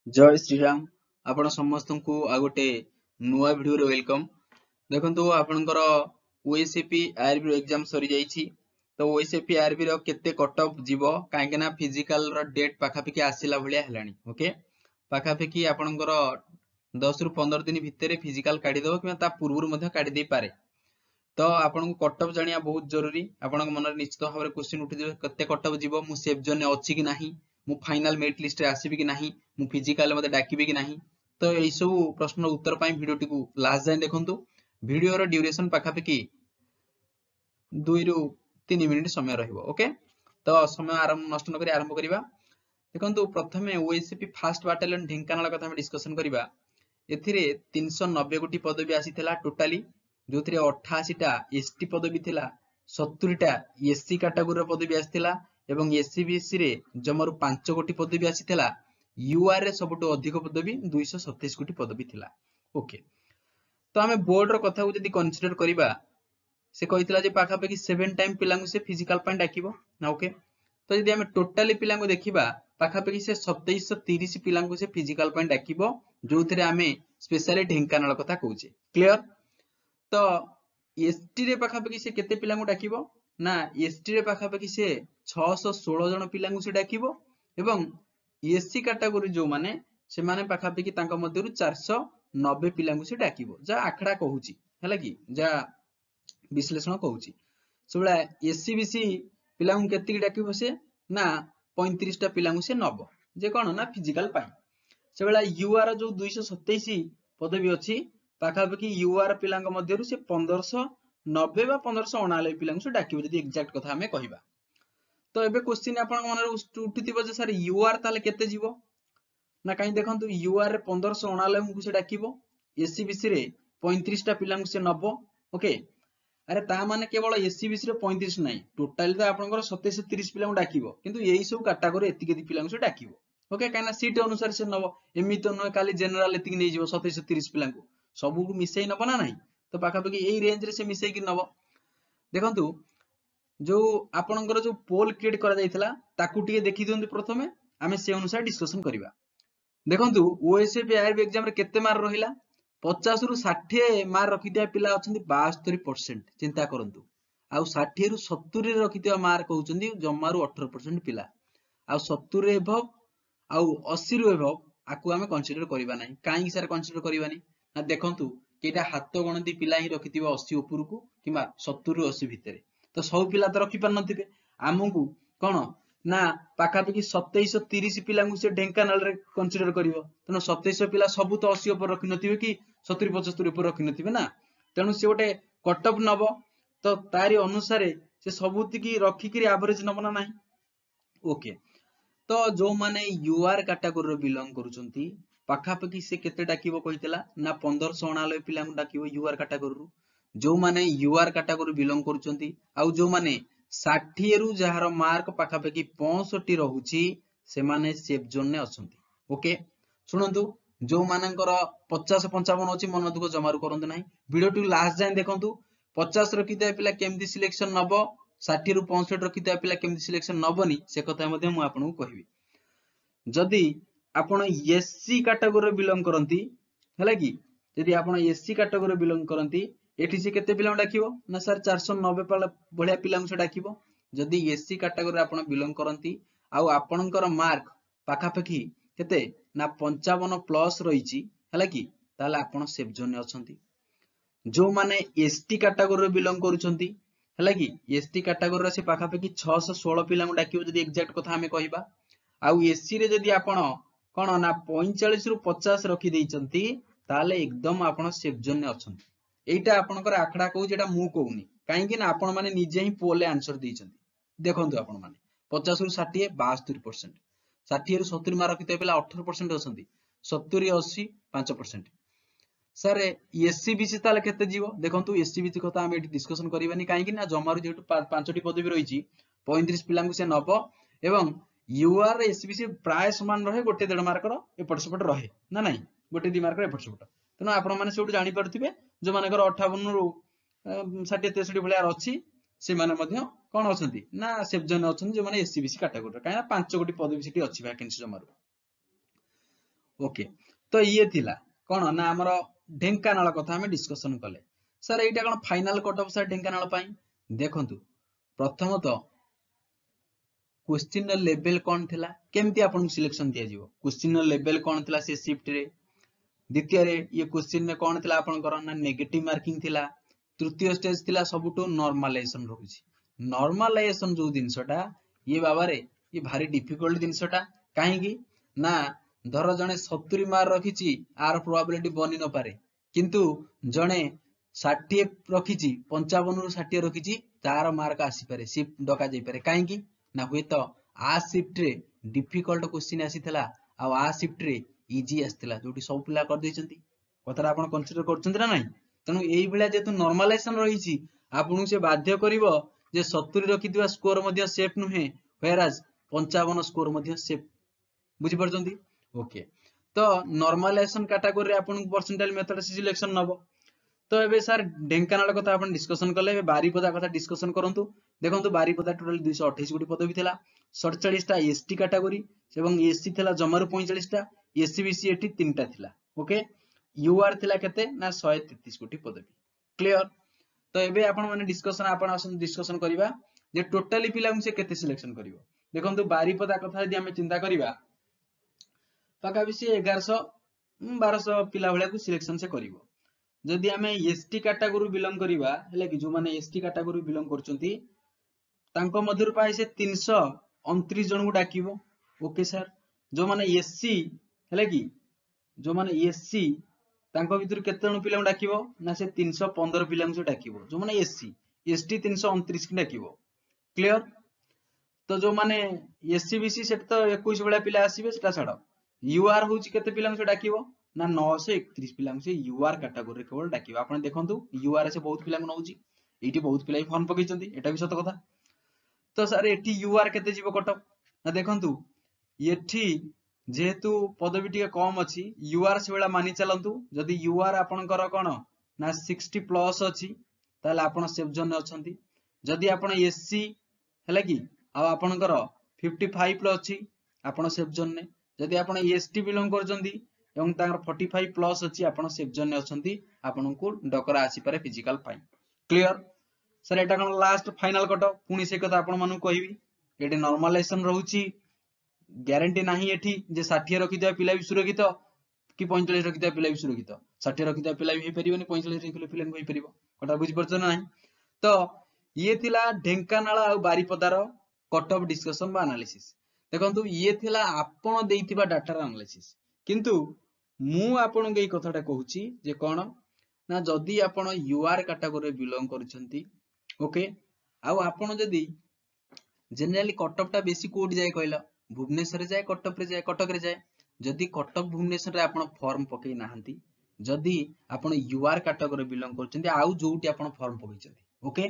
जय श्रीराम आपण समस्त को आ गोटे नुआ वीडियो रे वेलकम। देखंतु आपनकर ओएसएपी आरबी एग्जाम सरी जाईछि। तो ओएसएपी आरबी रो केते कट ऑफ जीवो काहे ना फिजिकल रो डेट पाखापिकी आसिला भलिया हेलानी। ओके पाखापिकी आपनकर 10 रु 15 दिन भितरे फिजिकल काढी दबो कि ता पूर्वरु मध्ये काढी दे पारे। तो आपन को कट ऑफ जानिया बहुत जरूरी। आपन मन रे निश्चित भाबरे क्वेश्चन उठी दिबे केते कट ऑफ जीवो मु सेफ जोन अछि कि नाही, मु फाइनल मेरिट लिस्ट रे आसीबी कि नाही, मु फिजिकल मते डाकिबी कि नाही। तो एई सब प्रश्न उत्तर पई वीडियो टिकु लास्ट जाय देखंतु। वीडियो रो ड्यूरेशन पाखापिकी 2 रु 3 मिनिट समय रहइबो। ओके तो समय आरंभ नष्ट न करी आरंभ करिबा। देखंतु प्रथमे ओएसपी फास्ट बाटालियन ढेंकानाल कथा हम डिस्कशन करिबा। एथिरे 390 गोटी पदवी आसीथिला टोटाली, जो 88 टा एसटी पदवी थिला, 70 टा एससी कैटेगरी पदवी आसीथिला एवं एससीबीसी रे जमरु 5 गोटी पदवी आसीथिला। यूआर रे सबटु अधिक पदवी 227 गोटी पदवी थिला। ओके तो हमें बोर्ड रो कथा को जदी कंसीडर करिबा, से कहितला जे पाखापाखि 7 टाइम पिलांगु से फिजिकल पॉइंट डाकिबो ना। ओके तो जदी हमें टोटाली पिलांगु देखिबा पाखापाखि से 2730 पिलांगु से फिजिकल पॉइंट डाकिबो, जो थिरे हमें स्पेशली ढेंकानाल कथा कहूचे। क्लियर? तो एसटी रे पाखापाखि से केते पिलांगु डाकिबो ना, एसटी रे पाखापाखि से 616 जन पिलांगु से डाकिबो एवं एससी कैटेगरी जो माने से माने पाखापाखि तांका मध्यरु 490 पिलांगु से डाकिबो। जा आखड़ा कहूची हैला कि जा विश्लेषण कहूची। सबला एससीबीसी पिलांगु केति डाकिबो से ना 35 टा पिलांगु से नबो जे कोन ना फिजिकल पाई। सेबला यूआर जो 227 पदवी अछि पाखापाखि यूआर पिलांग मध्यरु से 1590 बा 1589 पिलांगु से डाकिबो जदी एग्जैक्ट कथा हमें कहिबा। तो एबे क्वेश्चन आपन मन रे उठितिबो जे सर यूआर ताले केते जीवो ना, कहीं देखंतु यूआर रे 1589 को से डाकिबो, एससीबीसी रे 35 टा पिलांगु से नबो। ओके अरे ता माने केवल एससीबीसी रे 35 नाही, टोटल तो आपनकर 2730 पिलांगु डाकिबो, किंतु एई सब कैटेगरी एतिके पिलांगु से डाकिबो। ओके काना सीट अनुसार से नबो, एमि तो न खाली जनरल एतिक नै जीवो 2730 पिलांगु सबु को मिसै नबो ना नाही। तो पाखापाखि एई रेंज रे से मिसै कि नबो। देखंतु जो आपनकर जो पोल क्रिएट करा जायतिला ताकू टिके देखि दियंतु। प्रथमे आमे से अनुसार डिस्कशन करिबा। देखंतु ओएसपी आरबी एग्जाम रे केते मार्क रहिला, 50 रु 60 मार्क रखिथिया पिला अछंती 72%। चिंता करंतु आउ 60 रु 70 रे रखिथिया मार्क होउचंदी जम्मारु 18% पिला। आउ 70 रे एभव आउ 80 रु एभव आकु आमे कंसीडर करिबा नाही। काई सर कंसीडर करिबा नाही ना, देखंतु केटा हाथ गणती पिला ही रखिथिबा 80 ऊपर को किबा 70 रु 80 भितरे, तो सब पिला तो रखि पार नथिबे। आमु कोन ना पाखापाखि 2730 पिलांगु से ढेंकानाल रे कंसीडर करिवो, तनो 2700 पिला सब तो 80 ऊपर रखि नथिबे कि 70 75 ऊपर रखि नथिबे ना। तेनु से गोटे कट ऑफ नबो, तो तारी अनुसार से सबुति की रखि कि एवरेज नबो ना नाही। ओके तो जो माने यूआर कैटेगरी रो बिलोंग करूचंती पाखापाखि से केते डाकिबो कहितला ना 1589 पिलांगु डाकिबो यूआर कैटेगरी रो। जो माने यूआर कैटेगरी बिलोंग करूचंती आउ जो माने 60 रु जहार मार्क पाखापाखि 65 रहुची से माने सेफ जोन ने अछंती। ओके सुनंतु जो मानकर 50 55 अछि मन दुख जमारु करंतु नाही। वीडियो टू लास्ट जाय देखंतु। 50 रखिता पिला केमदी सिलेक्शन नबो, 60 रु 65 रखिता पिला केमदी सिलेक्शन नबोनी से कथा मध्ये मु आपनको कहिबी। जदि आपण एससी कैटेगरी बिलोंग करंती हैला कि, जदि आपण एससी कैटेगरी बिलोंग करंती एठी से केते पिला डाकिबो ना सर 490 बढिया पिला से डाकिबो। जदि एससी कैटेगरी आपण बिलोंग करंती आउ आपणकर मार्क पाखापाखि केते ना 55 प्लस रहिची हैला कि, ताले आपण सेफ जोन ने अछंती। जो माने एसटी कैटेगरी बिलोंग करूछंती हैला कि, एसटी कैटेगरी रे से पाखापाखि 616 पिला डाकिबो जदि एग्जैक्ट कथा हमें कहिबा। आउ एससी रे जदि आपण कोन ना 45 रु 50 रखि दैचंती ताले एकदम आपण सेफ जोन ने अछंती। एइटा आपनकर आखड़ा कहू जेटा मु कहूनी, काहे कि ना आपण माने निजे ही पोल आंसर दैचंती। देखंतु आपण माने 50 रु 60 72%, 60 रु 70 मार्क रखिते पिला 18% अछंती, 70 80 5%। सर एससीबीसी ताले केते जीवो देखंतु। एससीबीसी कथा हम एठी डिस्कशन करिबानी, काहे कि ना जमारु जेटु 5टी पदवी रहिची 35 पिलांगु से नबो एवं यूआर एससीबीसी प्राय समान रहे, गोटे 1.5 मार्क रो एपट सेपट रहे ना नाही, गोटे 2 मार्क रो एपट सेपट। तनो आपण माने सेउटु जानि परथिबे जो मानकर 58 रु 60 63 भलिया अछि से माने मध्य कोन अछंती ना सेफ जोन अछंती, जो माने एससीबीसी कैटेगरी काहे ना 5 गोटी पदवी सिटी अछि वैकेंसी जमारु। ओके तो ये थिला कौन ना आमर ढेंकानाल कथा आम डिस्कसन कले सर एटा कौन final cut off sir Dhenkanal पाई देखंतु प्रथमतः क्वेश्चन लेवल कौन थिला केमती आपन सिलेक्शन दिया जीवो क्वेश्चन लेवल कौन थिला से शिफ्ट रे द्वितीय रे ये क्वेश्चन ने कौन थिला आपन कर ना नेगेटिव मार्किंग थिला तृतीय स्टेज थिला सबुटो नॉर्मलाइजेशन रहुची नॉर्मलाइजेशन जो जिनसटा ये बाबा रे ये भारी डिफिकल्ट जिनसटा काहे की ना धर जने 70 मार्क रखिची आर प्रोबेबिलिटी बनी न पारे किंतु जने 60 रखिची 55 रु 60 रखिची तार मार्क आसी पारे शिफ्ट डका जाई पारे काहे की ना हुए तो आ शिफ्ट रे डिफिकल्ट क्वेश्चन आसीथला आ आ शिफ्ट रे इजी आसीथला जोटी सब पिला कर दैचंती कतरा आपण कंसीडर करचंती ना नाही तनु एई बेला जेतु नॉर्मलाइजेशन रहिची आपनु से बाध्य करिवो जे 70 रखिदिवा स्कोर मध्ये सेफ नुहे व्हेराज 55 स्कोर मध्ये सेफ बुझी परचंती ओके तो नॉर्मलाइजेशन कैटेगरी रे आपण परसेंटाइल मेथड सिलेक्शन नबो तो एबे सर ढेंकानाल कथा आपण डिस्कशन करले एबे बारीपदा कथा डिस्कशन करंतु देखंतु बारीपदा टोटल 228 गुटी पदवी थिला 47 टा एसटी कैटेगरी एवं एससी थिला जमारु 45 टा एससीबीसी एटी 3 टा थिला ओके यूआर थिला केते ना 133 गुटी पदवी क्लियर तो एबे आपण माने डिस्कशन करिवा जे टोटली पिला से केते सिलेक्शन करिवो देखंतु बारीपदा कथा यदि हमें चिंता करिवा पाका भी 1100-1200 पिला भलिया को सिलेक्शन से करिवो जदि आमे एसटी कैटेगरी बिलोंग करिवा हेले कि जो माने एसटी कैटेगरी बिलोंग करचंती तांको मधुर पाए से 329 जन को डाकिवो ओके सर जो माने एससी हेले कि जो माने एससी तांको भीतर केते जन पिला डाकिवो ना से 315 पिला से डाकिवो जो माने एससी एसटी 329 की डाकिवो क्लियर तो जो माने एससीबीसी सेट तो 21 बळा पिला आसीबे सेटा छाडो यूआर होची केते पिला से डाकिवो ना 931 पिला से यूआर कैटेगरी केवल डाकिवो आपण देखंतु यूआर से बहुत पिला नउची एठी बहुत पिला फॉर्म पकैचंती एटा भी सत कथा तो सर एठी यूआर केते जीवो कटअप ना देखंतु एठी जेहेतु पदवी टिके कम अछि यूआर से बेला मानि चलंतु जदी यूआर आपनकर कोन ना 60 प्लस अछि ताले आपण सेफ जोन अछंती जदी आपण एससी हैला कि आ आपनकर 55 प्लस अछि आपण सेफ जोन ने जदी आपण एसटी बिलोंग करजंती एवं तांगर 45 प्लस अछि आपण सेफ जोन ने अछंती आपनको डकरा आसी पारे फिजिकल फाइन क्लियर सर एटा कोन लास्ट फाइनल कट पुनी से कथा आपण मानु कहिबी एटे नॉर्मलाइजेशन रहउची ग्यारंटी नाही एठी जे 60 रखिदिया पिला भी सुरक्षित कि 45 रखिदिया पिला भी सुरक्षित 60 रखिदिया पिला भी हे परिबनी 45 रखिदिया पिला भी हे परिबो कटा बुझि परछ ना नाही तो ये थिला ढेंकानाल आ बारीपदार कट ऑफ डिस्कशन बा एनालिसिस देखंतु ये थिला आपण देइतिबा डाटा एनालिसिस किंतु मु आपण के कथाटा कहूची जे कोन ना जदी आपण यूआर कैटेगरी बिलोंग करछंती ओके आ आपण जदी जनरली कट ऑफ टा बेसी कोड जाय कहला भुवनेश्वर जाए कटक रे जाए कटक रे जाए जदी कटक भुवनेश्वर रे आपण फॉर्म पकई नाहंती जदी आपण यूआर कैटेगरी बिलोंग करछंती आउ जोटी आपण फॉर्म पकईचंती ओके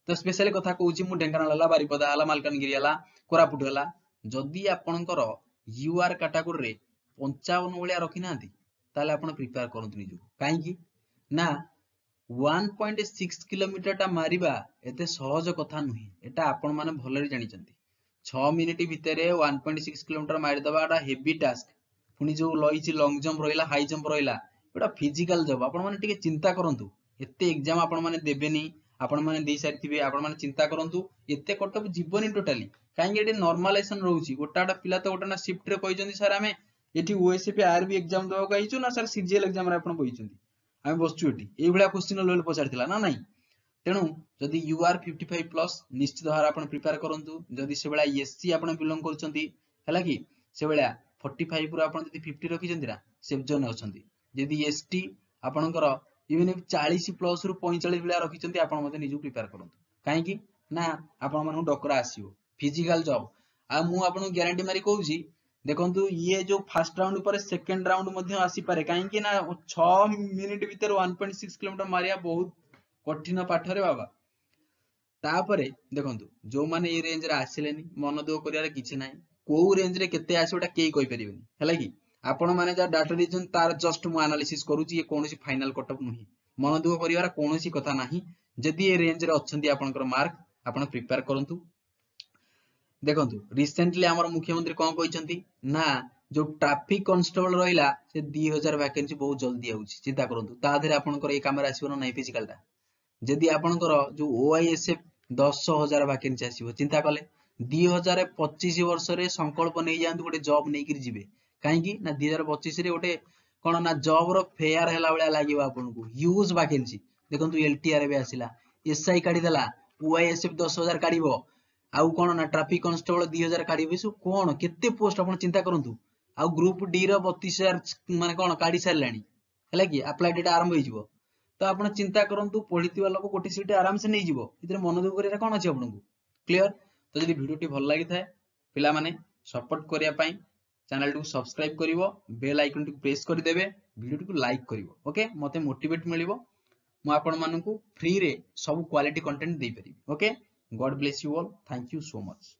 तो स्पेशली कथा कहूची मु ढेंकानाल हला बारीपदा हला मालकानगिरी हला कोरापुट हला जदी आपणकर यूआर कैटेगरी रे 55 भलिया रखि नाहंती ताले आपण प्रिपेयर करंतु निजु काहे की ना 1.6 किलोमीटर टा मारिबा एते सहज कथा नही एटा आपण माने भलरे जानि चंती 6 मिनिट भितर 1.6 किलोमीटर मारि दबाटा हेवी टास्क पुनी जो लईची लॉन्ग जंप रहिला हाई जंप रहिला एटा फिजिकल जॉब आपण माने टिके चिंता करंतु एते एग्जाम आपण माने देबेनी आपण माने देई सारिथिबे आपण माने चिंता करंतु एते कटअप जीवनी टोटली काहे एटे नॉर्मलाइजेशन रहउची गोटाटा पिला तो गोटा ना शिफ्ट रे कहिजंती सर हमें एठी ओएसपी आरबी एग्जाम दवा कहिचु ना सर सीजीएल एग्जाम रे आपण कहिचंती हमें बसचु एठी एई भलिया क्वेश्चन लेवल पचारथिला ना नाही तेणु जदि यूआर 55 प्लस निश्चित भाव आपण प्रिपेयर करंतु जदि से बेला एससी आपण बिलोंग करचंती हैला कि से बेला 45 पुरा आपण जदि 50 रखिचंती ना सेफ जोन अछंती जदि एसटी आपणकर इवन 40 प्लस रु 45 बेला रखिचंती आपण मते निजु प्रिपेयर करंतु काहे कि ना आपण मानु डकरा आसीबो फिजिकल जॉब आ मु आपण ग्यारंटी मारी कहूची देखंतु ये जो फर्स्ट राउंड पर सेकंड राउंड मध्ये आसी पारे काहे कि ना 6 मिनिट भीतर 1.6 किलोमीटर मारिया बहुत कठिन पाठ रे बाबा तापरे देखंतु जो माने ए रेंज रे आसिलेनी मन दुख करियार किछि नाही को रेंज रे केते आसीबटा केई कहि परिबेनी हैला कि आपण माने जा डाटा दिछन तार जस्ट मु एनालिसिस करूची ये कोनोसी फाइनल कट ऑफ नही मन दुख करियार कोनोसी कथा नाही जदि ए रेंज रे अछंती आपनकर मार्क आपण प्रिपेयर करंतु देखंतु रिसेंटली हमर मुख्यमंत्री कोन कहिसंती ना जो ट्रैफिक कांस्टेबल रहिला से 2000 वैकेंसी बहुत जल्दी आउची चिंता करंतु ता देरे आपनकर ए काम रे आसीबो ना फिजिकल टा जदि आपनकर जो ओआईएसएफ 10000 वैकेंसी आसीबो चिंता कले 2025 वर्ष रे संकल्प नै जांतु गोटे जॉब नै कर जिवे काहे कि ना 2025 रे गोटे कोन ना जॉब रो फेयर हैला बळा लागिबो आपनको ह्यूज वैकेंसी देखंतु एलटीआर बे आसीला एसआई काढी देला ओआईएसएफ 10000 काढिबो आउ कोन ना ट्रैफिक कांस्टेबल 2000 काढिबे सो कोन केते पोस्ट आपन चिंता करंतु आउ ग्रुप डी रो 32000 माने कोन काढी सारलानी हैला कि अप्लाई डेट आरंभ होई जिवो तो आपण चिंता करंतु पढितिबा लोक गोटे सीट आराम से नै जिवो इतरे मन दुख करिया कोन अछि आपनको क्लियर तो जदि वीडियो टी भल लागि थाए पिला माने सपोर्ट करिया पई चैनल टू सब्सक्राइब करिवो बेल आइकन टू प्रेस कर देबे वीडियो टू लाइक करिवो ओके मते मोटिवेट मिलिवो मु आपण माननकु फ्री रे सब क्वालिटी कंटेंट दे परिबी okay God bless you all thank you so much.